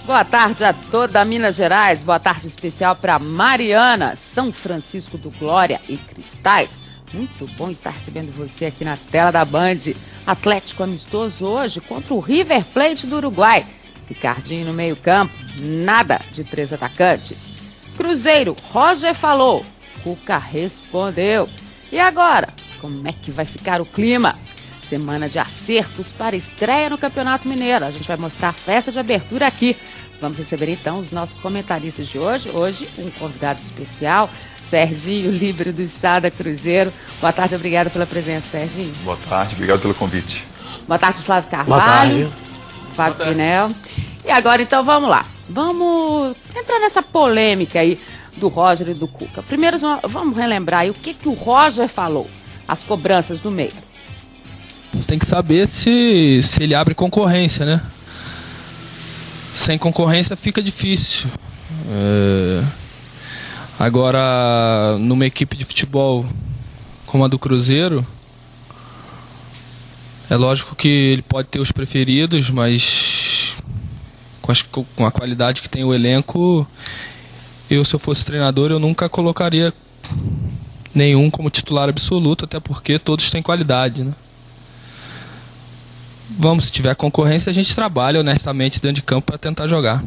Boa tarde a toda Minas Gerais, boa tarde especial para Mariana, São Francisco do Glória e Cristais. Muito bom estar recebendo você aqui na tela da Band. Atlético amistoso hoje contra o River Plate do Uruguai. Ricardinho no meio-campo, nada de 3 atacantes. Cruzeiro, Roger falou, Cuca respondeu. E agora, como é que vai ficar o clima? Semana de acertos para estreia no Campeonato Mineiro. A gente vai mostrar a festa de abertura aqui. Vamos receber então os nossos comentaristas de hoje. Hoje, um convidado especial, Serginho Líbero do Sada Cruzeiro. Boa tarde, obrigada pela presença, Serginho. Boa tarde, obrigado pelo convite. Boa tarde, Flávio Carvalho. Boa tarde. Fábio Pinel. E agora, então, vamos lá. Vamos entrar nessa polêmica aí do Roger e do Cuca. Primeiro, vamos relembrar aí o que o Roger falou, as cobranças do meio. Tem que saber se ele abre concorrência, né? Sem concorrência fica difícil. Agora, numa equipe de futebol como a do Cruzeiro, é lógico que ele pode ter os preferidos, mas com a qualidade que tem o elenco, se eu fosse treinador, eu nunca colocaria nenhum como titular absoluto, até porque todos têm qualidade, né? Se tiver concorrência, a gente trabalha honestamente dentro de campo para tentar jogar.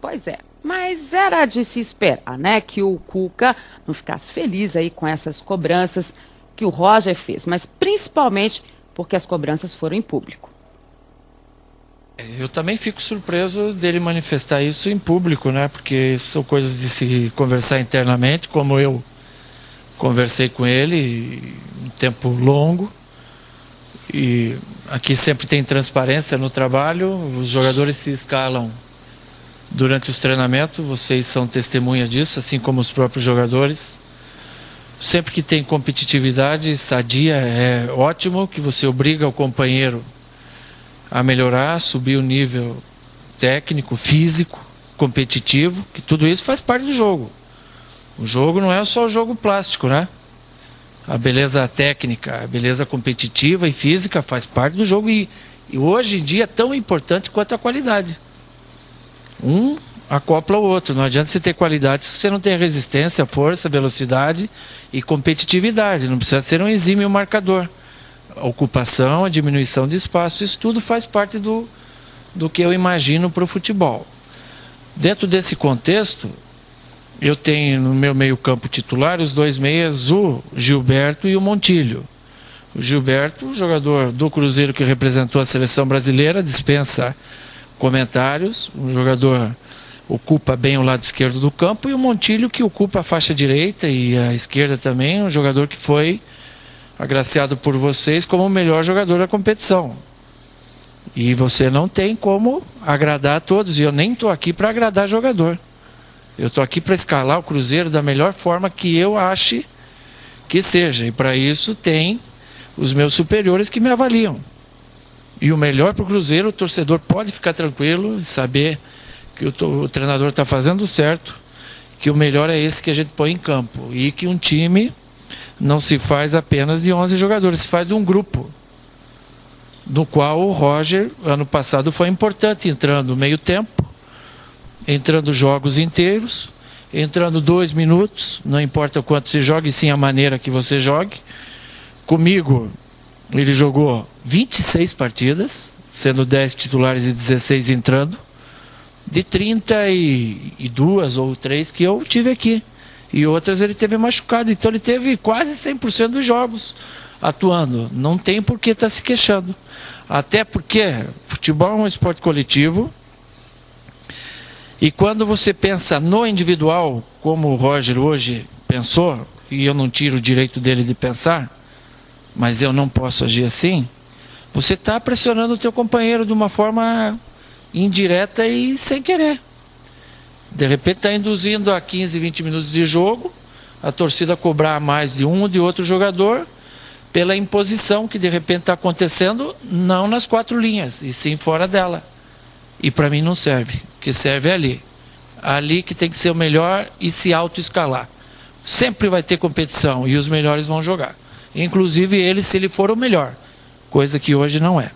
Pois é, mas era de se esperar, né, que o Cuca não ficasse feliz aí com essas cobranças que o Roger fez, mas principalmente porque as cobranças foram em público. Eu também fico surpreso dele manifestar isso em público, né, porque são coisas de se conversar internamente, como eu conversei com ele um tempo longo. E aqui sempre tem transparência no trabalho, os jogadores se escalam durante os treinamentos, vocês são testemunha disso, assim como os próprios jogadores. Sempre que tem competitividade sadia, é ótimo que você obriga o companheiro a melhorar, subir o nível técnico, físico, competitivo, que tudo isso faz parte do jogo. O jogo não é só o jogo plástico, né? A beleza técnica, a beleza competitiva e física faz parte do jogo e hoje em dia é tão importante quanto a qualidade. Um acopla o outro, não adianta você ter qualidade se você não tem resistência, força, velocidade e competitividade, não precisa ser um exímio marcador. A ocupação, a diminuição de espaço, isso tudo faz parte do que eu imagino para o futebol. Dentro desse contexto, eu tenho no meu meio-campo titular os dois meias, o Gilberto e o Montilho. O Gilberto, jogador do Cruzeiro que representou a seleção brasileira, dispensa comentários. O jogador ocupa bem o lado esquerdo do campo. E o Montilho, que ocupa a faixa direita e a esquerda também. Um jogador que foi agraciado por vocês como o melhor jogador da competição. E você não tem como agradar a todos. E eu nem estou aqui para agradar jogador. Eu estou aqui para escalar o Cruzeiro da melhor forma que eu ache que seja. E para isso tem os meus superiores que me avaliam. E o melhor para o Cruzeiro, o torcedor pode ficar tranquilo e saber que o treinador está fazendo certo, que o melhor é esse que a gente põe em campo. E que um time não se faz apenas de 11 jogadores, se faz de um grupo. No qual o Roger, ano passado, foi importante, entrando no meio tempo, entrando jogos inteiros, entrando 2 minutos, não importa o quanto se jogue, sim a maneira que você jogue. Comigo, ele jogou 26 partidas, sendo 10 titulares e 16 entrando, de 32 ou 3 que eu tive aqui. E outras ele teve machucado, então ele teve quase 100% dos jogos atuando. Não tem por que estar se queixando. Até porque futebol é um esporte coletivo. E quando você pensa no individual, como o Roger hoje pensou, e eu não tiro o direito dele de pensar, mas eu não posso agir assim, você está pressionando o teu companheiro de uma forma indireta e sem querer. De repente está induzindo a 15, 20 minutos de jogo, a torcida cobrar mais de um ou de outro jogador, pela imposição que de repente está acontecendo, não nas 4 linhas, e sim fora dela. E para mim não serve. O que serve é ali. Ali que tem que ser o melhor e se autoescalar. Sempre vai ter competição e os melhores vão jogar. Inclusive ele, se ele for o melhor. Coisa que hoje não é.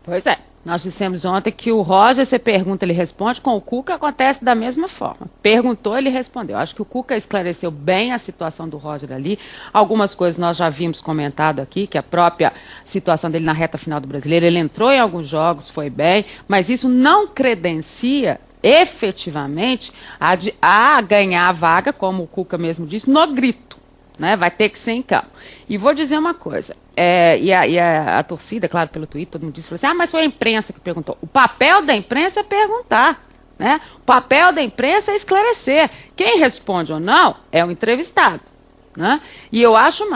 Pois é. Nós dissemos ontem que o Roger, você pergunta, ele responde, com o Cuca acontece da mesma forma. Perguntou, ele respondeu. Acho que o Cuca esclareceu bem a situação do Roger ali. Algumas coisas nós já vimos comentado aqui, que a própria situação dele na reta final do Brasileiro, ele entrou em alguns jogos, foi bem, mas isso não credencia efetivamente a ganhar a vaga, como o Cuca mesmo disse, no grito. Né? Vai ter que ser em campo. E vou dizer uma coisa, a torcida, claro, pelo Twitter, todo mundo disse, falou assim, mas foi a imprensa que perguntou. O papel da imprensa é perguntar. Né? O papel da imprensa é esclarecer. Quem responde ou não é o entrevistado. Né? E eu acho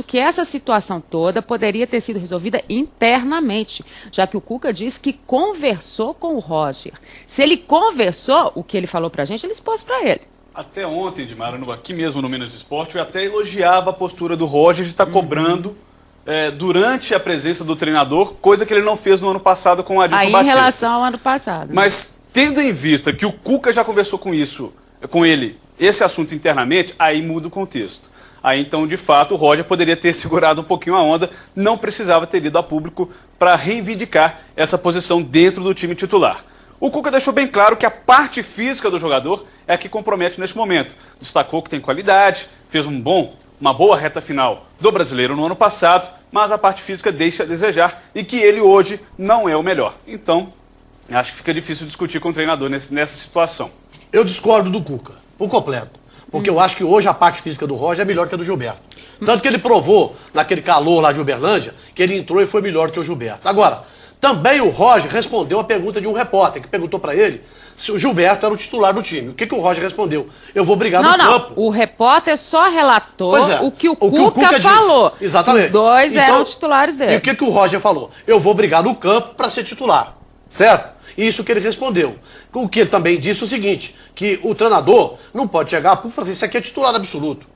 que essa situação toda poderia ter sido resolvida internamente, já que o Cuca disse que conversou com o Roger. Se ele conversou, o que ele falou pra gente, ele expôs pra ele. Até ontem, Dimara, aqui mesmo no Minas Esporte, eu até elogiava a postura do Roger de estar cobrando durante a presença do treinador, coisa que ele não fez no ano passado com o Adilson Batista. Aí em relação ao ano passado. Mas tendo em vista que o Cuca já conversou com ele, esse assunto internamente, aí muda o contexto. Aí então, de fato, o Roger poderia ter segurado um pouquinho a onda, não precisava ter ido a público para reivindicar essa posição dentro do time titular. O Cuca deixou bem claro que a parte física do jogador é a que compromete nesse momento. Destacou que tem qualidade, fez uma boa reta final do Brasileiro no ano passado, mas a parte física deixa a desejar e que ele hoje não é o melhor. Então, acho que fica difícil discutir com o treinador nessa situação. Eu discordo do Cuca, por completo. Porque eu acho que hoje a parte física do Roger é melhor que a do Gilberto. Tanto que ele provou, naquele calor lá de Uberlândia, que ele entrou e foi melhor que o Gilberto. Agora, também o Roger respondeu a pergunta de um repórter, que perguntou pra ele se o Gilberto era o titular do time. O que o Roger respondeu? Eu vou brigar no campo. O repórter só relatou o que o Cuca falou. Disse. Exatamente. Os dois eram titulares dele. E o que o Roger falou? Eu vou brigar no campo pra ser titular. Certo? Isso que ele respondeu. O que ele também disse o seguinte, que o treinador não pode chegar a público e falar assim, isso aqui é titular absoluto.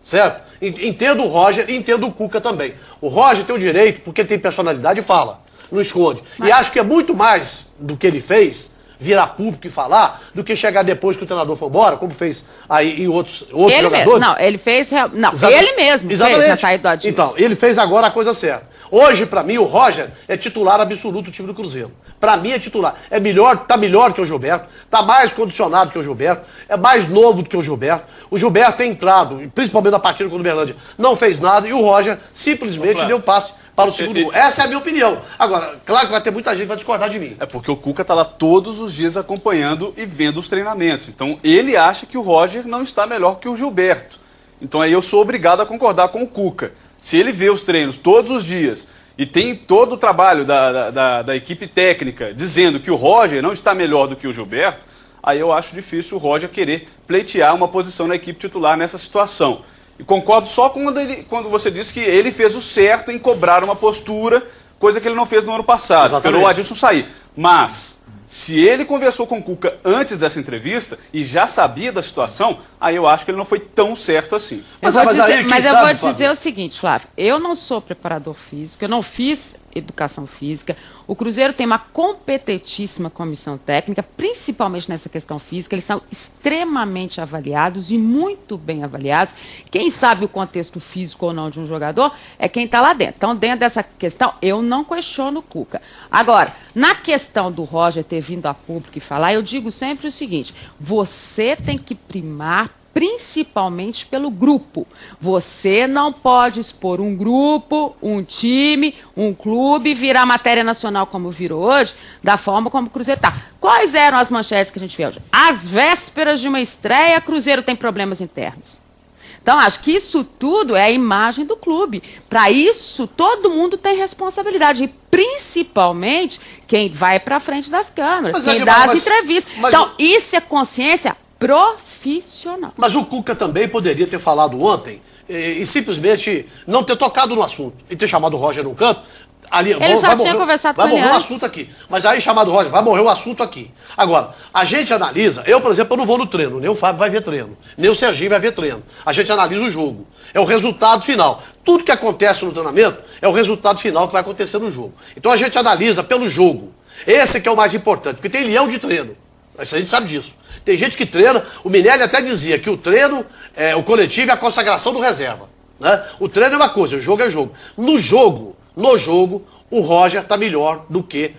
Certo? Entendo o Roger e entendo o Cuca também. O Roger tem o direito, porque ele tem personalidade, e fala. Não esconde. E acho que é muito mais do que ele fez, virar público e falar, do que chegar depois que o treinador for embora, como fez aí em outros ele jogadores. Mesmo. Não, ele fez... Não, ele mesmo fez na saída do Adilson. Então, ele fez agora a coisa certa. Hoje, pra mim, o Roger é titular absoluto do time do Cruzeiro. Pra mim é titular. É melhor, tá melhor que o Gilberto, tá mais condicionado que o Gilberto, é mais novo do que o Gilberto. O Gilberto tem entrado, principalmente na partida contra o Berlândia, não fez nada e o Roger simplesmente deu passe para o segundo gol. Essa é a minha opinião. Agora, claro que vai ter muita gente que vai discordar de mim. É porque o Cuca tá lá todos os dias acompanhando e vendo os treinamentos. Então, ele acha que o Roger não está melhor que o Gilberto. Então, aí eu sou obrigado a concordar com o Cuca. Se ele vê os treinos todos os dias e tem todo o trabalho da equipe técnica dizendo que o Roger não está melhor do que o Gilberto, aí eu acho difícil o Roger querer pleitear uma posição na equipe titular nessa situação. E concordo só quando você disse que ele fez o certo em cobrar uma postura, coisa que ele não fez no ano passado. Exatamente. Esperou o Adilson sair. Mas, se ele conversou com o Cuca antes dessa entrevista e já sabia da situação, aí eu acho que ele não foi tão certo assim. Mas eu vou dizer o seguinte, Flávio, eu não sou preparador físico, eu não fiz educação física, o Cruzeiro tem uma competentíssima comissão técnica, principalmente nessa questão física, eles são extremamente avaliados e muito bem avaliados. Quem sabe o contexto físico ou não de um jogador é quem está lá dentro. Então, dentro dessa questão, eu não questiono o Cuca. Agora, na questão do Roger ter vindo a público e falar, eu digo sempre o seguinte, você tem que primar principalmente pelo grupo. Você não pode expor um grupo, um time, um clube, virar matéria nacional como virou hoje, da forma como o Cruzeiro está. Quais eram as manchetes que a gente vê hoje? Às vésperas de uma estreia, Cruzeiro tem problemas internos. Então, acho que isso tudo é a imagem do clube. Para isso, todo mundo tem responsabilidade. E, principalmente, quem vai para frente das câmeras, quem dá as entrevistas. Então, isso é consciência profissional. Mas o Cuca também poderia ter falado ontem e simplesmente não ter tocado no assunto. E ter chamado o Roger no canto. Ali, ele já tinha conversado com ele Vai morrer o assunto aqui. Mas aí chamado o Roger, vai morrer o assunto aqui. Agora, a gente analisa, eu, por exemplo, eu não vou no treino, nem o Fábio vai ver treino, nem o Serginho vai ver treino. A gente analisa o jogo. É o resultado final. Tudo que acontece no treinamento é o resultado final que vai acontecer no jogo. Então a gente analisa pelo jogo. Esse que é o mais importante, porque tem leão de treino. Isso a gente sabe disso. Tem gente que treina, o Minelli até dizia que o treino, o coletivo é a consagração do reserva. Né? O treino é uma coisa, o jogo é jogo. No jogo, o Roger está melhor do que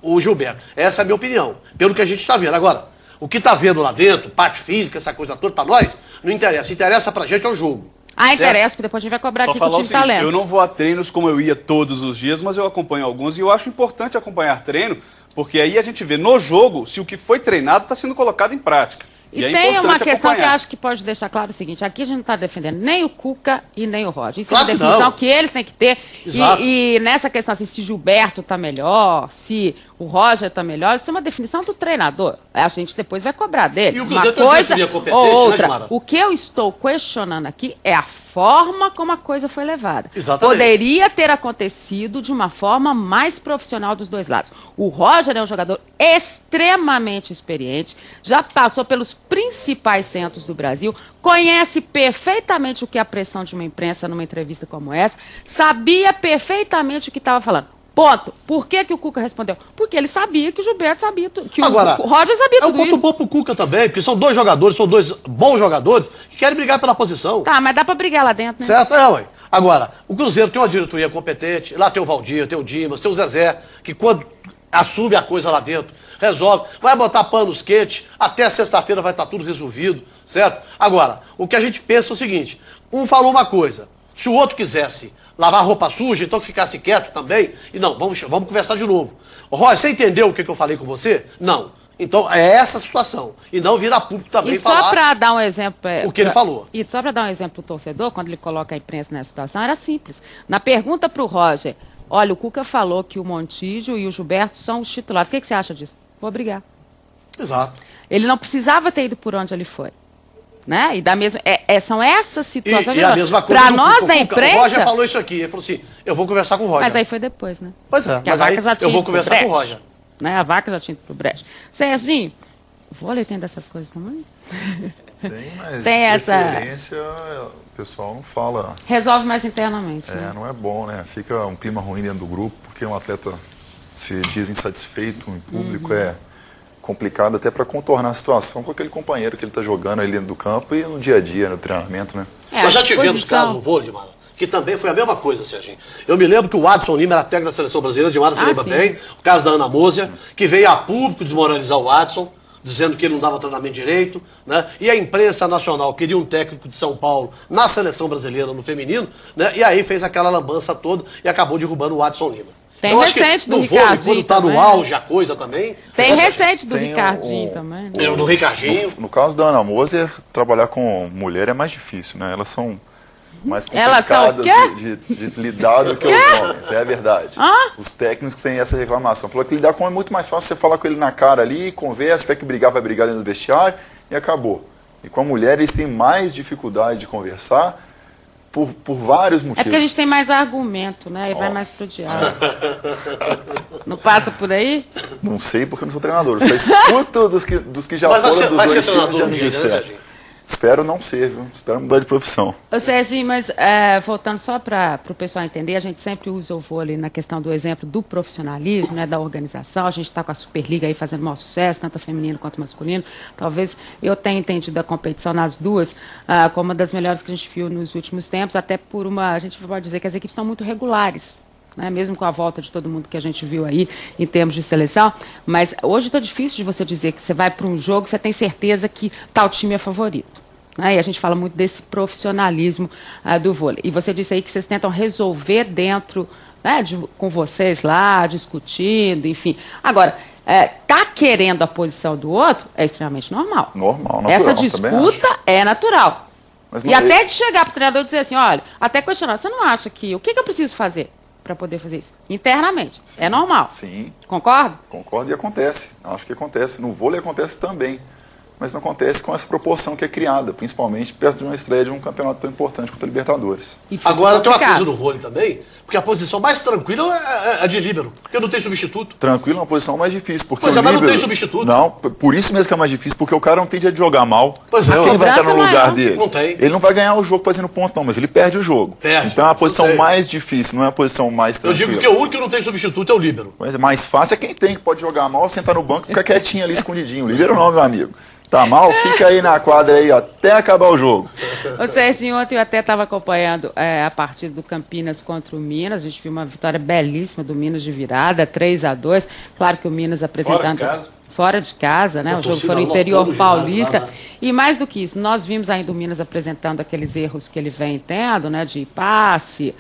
o Gilberto. Essa é a minha opinião, pelo que a gente está vendo. Agora, o que está vendo lá dentro, parte física, essa coisa toda, para nós, não interessa. Interessa pra gente é o jogo. Interessa, porque depois a gente vai cobrar Só aqui com o falar o time seguinte, talento. eu não vou a treinos como eu ia todos os dias, mas eu acompanho alguns e eu acho importante acompanhar treino, porque aí a gente vê no jogo se o que foi treinado está sendo colocado em prática. E é tem uma importante questão que eu acompanhar. acho que pode deixar claro o seguinte, aqui a gente não está defendendo nem o Cuca e nem o Roger. Isso Claro é uma que definição não. que eles têm que ter. Exato. E nessa questão, assim, se Gilberto está melhor, se o Roger está melhor, isso é uma definição do treinador. A gente depois vai cobrar dele. E o Uma Cruzeiro tem uma coisa diretoria competente, ou né, outra. Gilmara? O que eu estou questionando aqui é a forma como a coisa foi levada. Exatamente. Poderia ter acontecido de uma forma mais profissional dos dois lados. O Roger é um jogador extremamente experiente, já passou pelos principais centros do Brasil, conhece perfeitamente o que é a pressão de uma imprensa numa entrevista como essa, sabia perfeitamente o que estava falando. Ponto. Por que o Cuca respondeu? Porque ele sabia que o Gilberto sabia tudo, que Agora, o Roger sabia é um tudo ponto isso. bom pro Cuca também, porque são dois jogadores, são dois bons jogadores que querem brigar pela posição. Tá, mas dá pra brigar lá dentro, né? Certo? É, ué. Agora, o Cruzeiro tem uma diretoria competente, lá tem o Valdir, tem o Dimas, tem o Zezé, que quando assume a coisa lá dentro, resolve, vai botar panos quentes, até sexta-feira vai estar tudo resolvido, certo? Agora, o que a gente pensa é o seguinte, um falou uma coisa, se o outro quisesse lavar roupa suja, então ficasse quieto também, e não, vamos conversar de novo. Roy, você entendeu o que eu falei com você? Não. Então, é essa a situação. E não virar público também E falar só para dar um exemplo... o que ele falou. E só para dar um exemplo para o torcedor, quando ele coloca a imprensa nessa situação, era simples. Na pergunta para o Roger, olha, o Cuca falou que o Montijo e o Gilberto são os titulares. O que você acha disso? Vou brigar. Exato. Ele não precisava ter ido por onde ele foi. Né? E da mesma, são essas situações. E a mesma coisa para do nós Cuca. da O imprensa. Roger falou isso aqui. Ele falou assim: eu vou conversar com o Roger. Mas aí foi depois, né? Pois é, Porque mas a vaca aí já tinha eu vou ido pro conversar com o breche, Roger. né? A vaca já tinha ido pro breche. Serginho, o vôlei tem dessas coisas também? Tem, mas Tem essa- preferência o pessoal não fala. Resolve mais internamente. né? Não é bom, né? Fica um clima ruim dentro do grupo, porque um atleta se diz insatisfeito em público é complicado até para contornar a situação com aquele companheiro que ele está jogando ali dentro do campo e no dia a dia, no treinamento, né? Nós já tivemos disposição. casos no vôlei, Mara, que também foi a mesma coisa, Serginho. Eu me lembro que o Adson Lima era técnico da seleção brasileira, de Mara se lembra sim. bem. O caso da Ana Moser, que veio a público desmoralizar o Adson, dizendo que ele não dava treinamento direito, né? E a imprensa nacional queria um técnico de São Paulo na seleção brasileira, no feminino, né? E aí fez aquela lambança toda e acabou derrubando o Adson Lima. Tem Eu acho que recente do no vôlei, Ricardinho quando tá no também, auge a coisa também. Tem Nossa, recente do tem Ricardinho também. né? o do Ricardinho. No caso da Ana Moser, trabalhar com mulher é mais difícil, né? Elas são mais Elas são o complicadas quê? de lidar do que os homens, é a verdade. Hã? Os técnicos têm essa reclamação. Falou que lidar com é muito mais fácil você falar com ele na cara ali, conversa, se tiver que brigar, vai brigar dentro do vestiário e acabou. E com a mulher eles têm mais dificuldade de conversar por vários motivos. É porque a gente tem mais argumento, né? E vai mais pro diálogo. Não passa por aí? Não sei porque eu não sou treinador, eu só escuto dos que já Mas foram dos vai ser dois times e treinador já um me dia, né, disseram. Serginho? Espero não ser, viu? Espero mudar de profissão. Ô Serginho, mas voltando só para o pessoal entender, a gente sempre usa o vôlei na questão do exemplo do profissionalismo, né, da organização. A gente está com a Superliga aí fazendo maior sucesso, tanto feminino quanto masculino. Talvez eu tenha entendido a competição nas duas como uma das melhores que a gente viu nos últimos tempos, até por a gente pode dizer que as equipes estão muito regulares. Né, mesmo com a volta de todo mundo que a gente viu aí em termos de seleção, mas hoje está difícil de você dizer que você vai para um jogo, você tem certeza que tal time é favorito. Né, e a gente fala muito desse profissionalismo do vôlei. E você disse aí que vocês tentam resolver dentro, né, com vocês lá, discutindo, enfim. Agora, tá querendo a posição do outro é extremamente normal. Normal, natural. Essa também disputa acho. é natural. Mas E não- até de chegar para o treinador e dizer assim, olha, até questionar, você não acha que, o que eu preciso fazer para poder fazer isso? Internamente. É normal. Sim, Concorda? concordo e acontece. Acho que acontece. No vôlei acontece também. Mas não acontece com essa proporção que é criada, principalmente perto de uma estreia de um campeonato tão importante quanto a Libertadores. E fica Agora tem uma complicado. coisa no vôlei também, porque a posição mais tranquila é a de líbero, porque não tem substituto. Tranquilo é uma posição mais difícil. Porque Pois o é, mas não líbero- tem substituto. Não, por isso mesmo que é mais difícil, porque o cara não tem dia de jogar mal. Pois é, Quem a vai estar cobrança no é lugar maior. dele? Não tem. Ele não vai ganhar o jogo fazendo ponto, não, mas ele perde o jogo. Perde, Então é a isso eu posição sei. mais difícil, não é a posição mais Eu tranquila. digo que o único que não tem substituto é o líbero. Mas é mais fácil é quem tem, que pode jogar mal, sentar no banco e ficar quietinho ali, escondidinho. O líbero não, meu amigo. Tá mal? Fica aí na quadra aí, ó, até acabar o jogo. Ô Serginho, ontem eu até estava acompanhando a partida do Campinas contra o Minas. A gente viu uma vitória belíssima do Minas de virada, 3-2. Claro que o Minas apresentando... Fora de casa, né? O jogo foi no interior paulista. Lá, né? E mais do que isso, nós vimos ainda o Minas apresentando aqueles erros que ele vem tendo, né? De passe,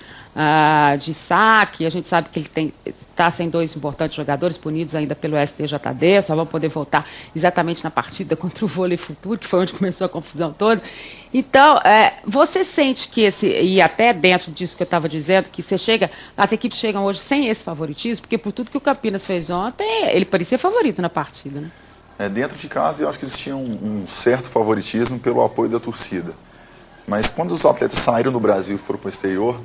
de saque. A gente sabe que ele está sem 2 importantes jogadores punidos ainda pelo STJD. Só vão poder voltar exatamente na partida contra o Vôlei Futuro, que foi onde começou a confusão toda. Então, você sente que e até dentro disso que eu estava dizendo, que as equipes chegam hoje sem esse favoritismo, porque por tudo que o Campinas fez ontem, ele parecia favorito na partida, né? Dentro de casa, eu acho que eles tinham um certo favoritismo pelo apoio da torcida. Mas quando os atletas saíram do Brasil e foram para o exterior,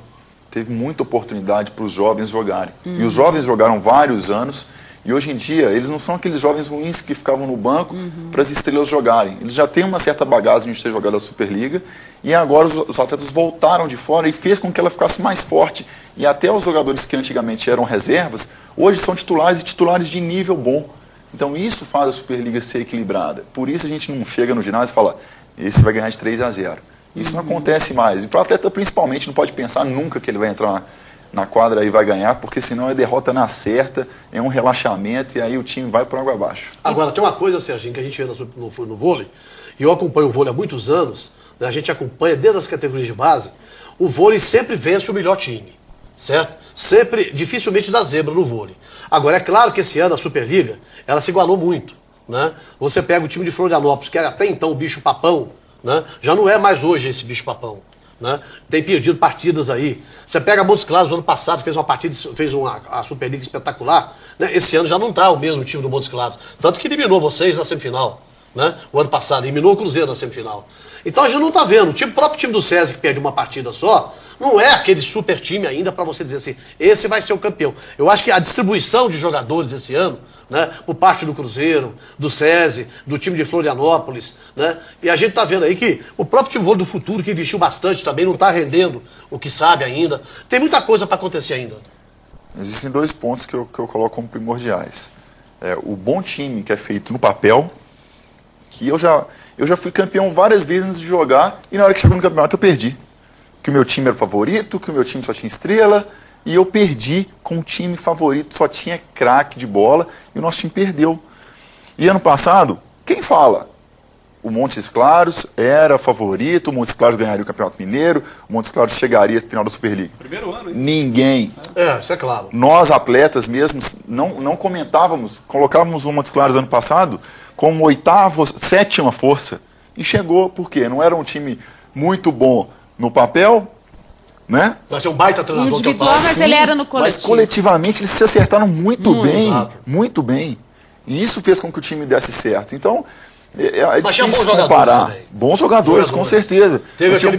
teve muita oportunidade para os jovens jogarem. E os jovens jogaram vários anos. E hoje em dia, eles não são aqueles jovens ruins que ficavam no banco para as estrelas jogarem. Eles já têm uma certa bagagem de ter jogado a Superliga e agora os atletas voltaram de fora e fez com que ela ficasse mais forte. E até os jogadores que antigamente eram reservas, hoje são titulares e titulares de nível bom. Então isso faz a Superliga ser equilibrada. Por isso a gente não chega no ginásio e fala, esse vai ganhar de 3-0. Isso não acontece mais. E para o atleta principalmente não pode pensar nunca que ele vai entrar na quadra e vai ganhar, porque senão é derrota na certa, é um relaxamento e aí o time vai por água abaixo. Agora, tem uma coisa, Serginho, que a gente vê no vôlei, e eu acompanho o vôlei há muitos anos, né, a gente acompanha desde as categorias de base, o vôlei sempre vence o melhor time, certo? Sempre, dificilmente dá zebra no vôlei. Agora, é claro que esse ano a Superliga, ela se igualou muito, né? Você pega o time de Florianópolis, que era até então o bicho papão, né? Já não é mais hoje esse bicho papão. Né? Tem perdido partidas aí. Você pega Montes Claros, no ano passado fez uma partida, fez a Superliga espetacular, né? Esse ano já não está o mesmo time do Montes Claros, tanto que eliminou vocês na semifinal, né? O ano passado, eliminou o Cruzeiro na semifinal. Então a gente não está vendo, o próprio time do SESI que perde uma partida só, não é aquele super time ainda para você dizer assim, esse vai ser o campeão. Eu acho que a distribuição de jogadores esse ano, né, por parte do Cruzeiro, do SESI, do time de Florianópolis, né, e a gente está vendo aí que o próprio time do Futuro, que investiu bastante também, não está rendendo o que sabe ainda. Tem muita coisa para acontecer ainda. Existem 2 pontos que eu coloco como primordiais. O bom time que é feito no papel, que eu já fui campeão várias vezes antes de jogar, e na hora que chegou no campeonato eu perdi. Que o meu time era o favorito, que o meu time só tinha estrela, e eu perdi com o time favorito, só tinha craque de bola, e o nosso time perdeu. E ano passado, quem fala? O Montes Claros era favorito, o Montes Claros ganharia o Campeonato Mineiro, o Montes Claros chegaria à final da Superliga. Primeiro ano, hein? Ninguém. Isso é claro. Nós, atletas mesmos, não comentávamos, colocávamos o Montes Claros ano passado como 8ª, 7ª força. E chegou, por quê? Não era um time muito bom no papel, né? Mas é um baita treinador. No individual, mas ele era no coletivo. Mas coletivamente eles se acertaram muito bem. Exato. Muito bem. E isso fez com que o time desse certo. Então, mas difícil comparar. Bons jogadores, com certeza.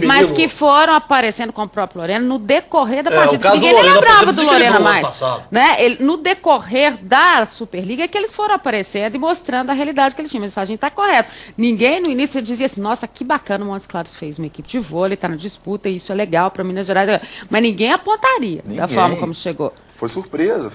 Mas que foram aparecendo com o próprio Lorena no decorrer da partida. Ninguém nem lembrava do Lorena mais. Né? No decorrer da Superliga é que eles foram aparecendo e mostrando a realidade que eles tinham. Mas a gente está correto. Ninguém no início dizia assim, nossa, que bacana o Montes Claros fez uma equipe de vôlei, está na disputa, e isso é legal para Minas Gerais. Mas ninguém apontaria da forma como chegou. Foi surpresa.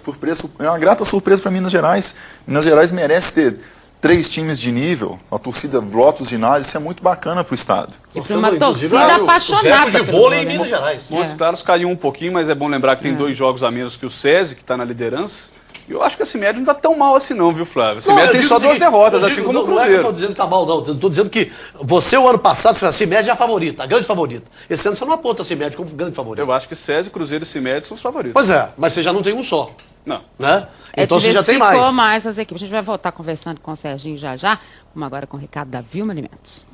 É uma grata surpresa para Minas Gerais. Minas Gerais merece ter 3 times de nível, a torcida lota os ginásios, isso é muito bacana para o estado. E para uma torcida apaixonada de vôlei em Minas Gerais. Montes Claros caiu um pouquinho, mas é bom lembrar que tem 2 jogos a menos que o SESI, que está na liderança. E eu acho que a CIMED não está tão mal assim não, viu, Flávio? A CIMED tem só 2 derrotas, assim como o Cruzeiro. Não é que eu estou dizendo que está mal, não. Estou dizendo que você, o ano passado, a CIMED é a favorita, a grande favorita. Esse ano você não aponta a CIMED como grande favorita. Eu acho que SESI, Cruzeiro e CIMED são os favoritos. Pois é, mas você já não tem um só. Não. Né? Então você já tem mais as equipes. A gente vai voltar conversando com o Serginho já. Vamos agora com o recado da Vilma Alimentos.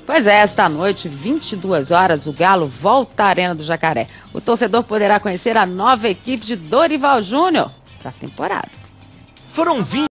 Pois é, esta noite, 22 horas, o Galo volta à Arena do Jacaré. O torcedor poderá conhecer a nova equipe de Dorival Júnior para a temporada. Foram 20